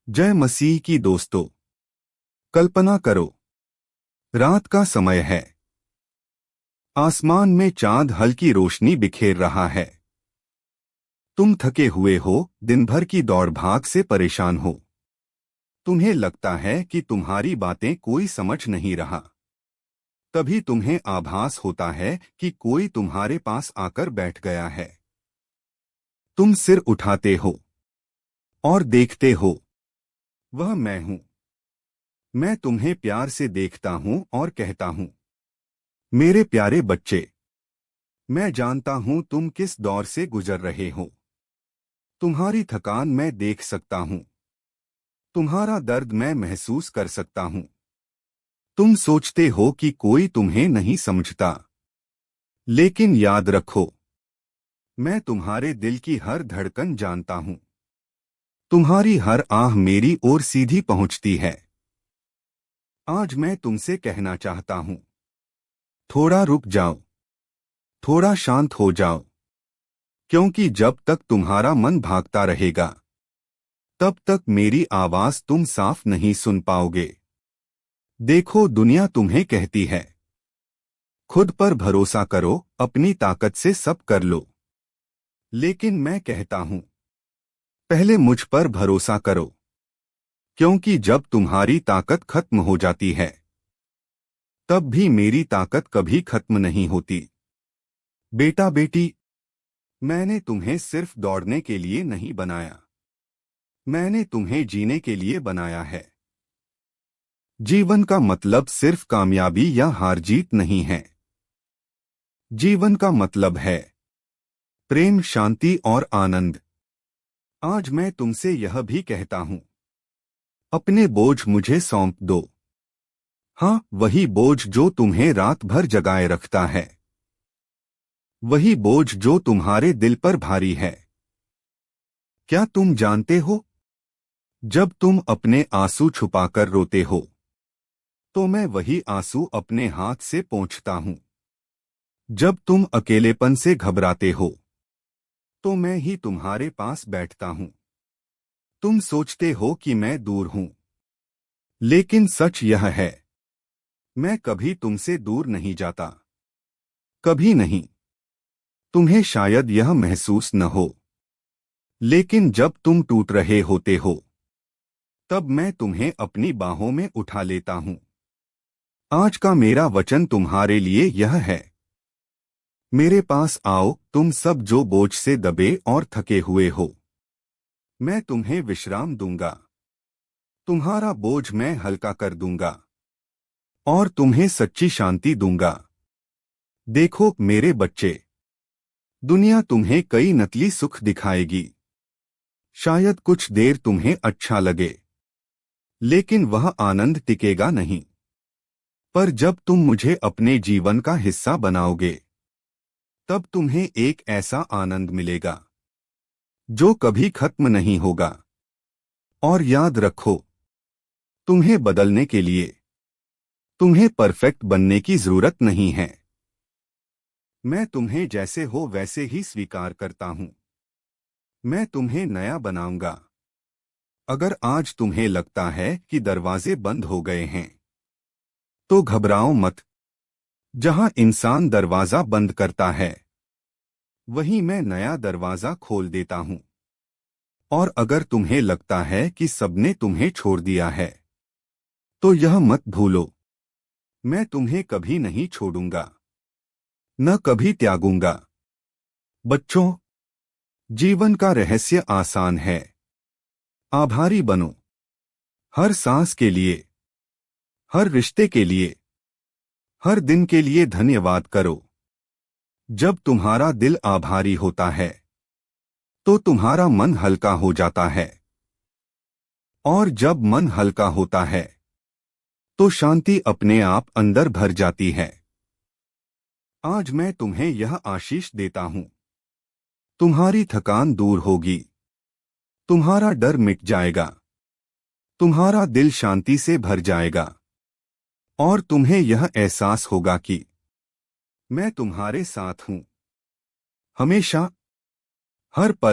जय मसीह की दोस्तों। कल्पना करो, रात का समय है। आसमान में चांद हल्की रोशनी बिखेर रहा है। तुम थके हुए हो, दिन भर की दौड़ भाग से परेशान हो। तुम्हें लगता है कि तुम्हारी बातें कोई समझ नहीं रहा। तभी तुम्हें आभास होता है कि कोई तुम्हारे पास आकर बैठ गया है। तुम सिर उठाते हो और देखते हो, वह मैं हूं। मैं तुम्हें प्यार से देखता हूं और कहता हूं, मेरे प्यारे बच्चे, मैं जानता हूं तुम किस दौर से गुजर रहे हो। तुम्हारी थकान मैं देख सकता हूं। तुम्हारा दर्द मैं महसूस कर सकता हूं। तुम सोचते हो कि कोई तुम्हें नहीं समझता, लेकिन याद रखो, मैं तुम्हारे दिल की हर धड़कन जानता हूं। तुम्हारी हर आह मेरी ओर सीधी पहुंचती है। आज मैं तुमसे कहना चाहता हूं, थोड़ा रुक जाओ, थोड़ा शांत हो जाओ, क्योंकि जब तक तुम्हारा मन भागता रहेगा, तब तक मेरी आवाज तुम साफ नहीं सुन पाओगे। देखो, दुनिया तुम्हें कहती है, खुद पर भरोसा करो, अपनी ताकत से सब कर लो। लेकिन मैं कहता हूं, पहले मुझ पर भरोसा करो, क्योंकि जब तुम्हारी ताकत खत्म हो जाती है, तब भी मेरी ताकत कभी खत्म नहीं होती। बेटा बेटी, मैंने तुम्हें सिर्फ दौड़ने के लिए नहीं बनाया, मैंने तुम्हें जीने के लिए बनाया है। जीवन का मतलब सिर्फ कामयाबी या हार जीत नहीं है। जीवन का मतलब है प्रेम, शांति और आनंद। आज मैं तुमसे यह भी कहता हूं, अपने बोझ मुझे सौंप दो। हाँ, वही बोझ जो तुम्हें रात भर जगाए रखता है, वही बोझ जो तुम्हारे दिल पर भारी है। क्या तुम जानते हो, जब तुम अपने आंसू छुपाकर रोते हो, तो मैं वही आंसू अपने हाथ से पोंछता हूं। जब तुम अकेलेपन से घबराते हो, तो मैं ही तुम्हारे पास बैठता हूं। तुम सोचते हो कि मैं दूर हूं, लेकिन सच यह है, मैं कभी तुमसे दूर नहीं जाता। कभी नहीं। तुम्हें शायद यह महसूस न हो, लेकिन जब तुम टूट रहे होते हो, तब मैं तुम्हें अपनी बाहों में उठा लेता हूं। आज का मेरा वचन तुम्हारे लिए यह है, मेरे पास आओ, तुम सब जो बोझ से दबे और थके हुए हो। मैं तुम्हें विश्राम दूंगा। तुम्हारा बोझ मैं हल्का कर दूंगा और तुम्हें सच्ची शांति दूंगा। देखो मेरे बच्चे, दुनिया तुम्हें कई नकली सुख दिखाएगी। शायद कुछ देर तुम्हें अच्छा लगे, लेकिन वह आनंद टिकेगा नहीं। पर जब तुम मुझे अपने जीवन का हिस्सा बनाओगे, तब तुम्हें एक ऐसा आनंद मिलेगा जो कभी खत्म नहीं होगा। और याद रखो, तुम्हें बदलने के लिए तुम्हें परफेक्ट बनने की जरूरत नहीं है। मैं तुम्हें जैसे हो वैसे ही स्वीकार करता हूं। मैं तुम्हें नया बनाऊंगा। अगर आज तुम्हें लगता है कि दरवाजे बंद हो गए हैं, तो घबराओ मत। जहां इंसान दरवाजा बंद करता है, वहीं मैं नया दरवाजा खोल देता हूं। और अगर तुम्हें लगता है कि सबने तुम्हें छोड़ दिया है, तो यह मत भूलो, मैं तुम्हें कभी नहीं छोड़ूंगा, न कभी त्यागूंगा। बच्चों, जीवन का रहस्य आसान है। आभारी बनो, हर सांस के लिए, हर रिश्ते के लिए, हर दिन के लिए धन्यवाद करो। जब तुम्हारा दिल आभारी होता है, तो तुम्हारा मन हल्का हो जाता है। और जब मन हल्का होता है, तो शांति अपने आप अंदर भर जाती है। आज मैं तुम्हें यह आशीष देता हूं, तुम्हारी थकान दूर होगी, तुम्हारा डर मिट जाएगा, तुम्हारा दिल शांति से भर जाएगा, और तुम्हें यह एहसास होगा कि मैं तुम्हारे साथ हूं, हमेशा, हर पल।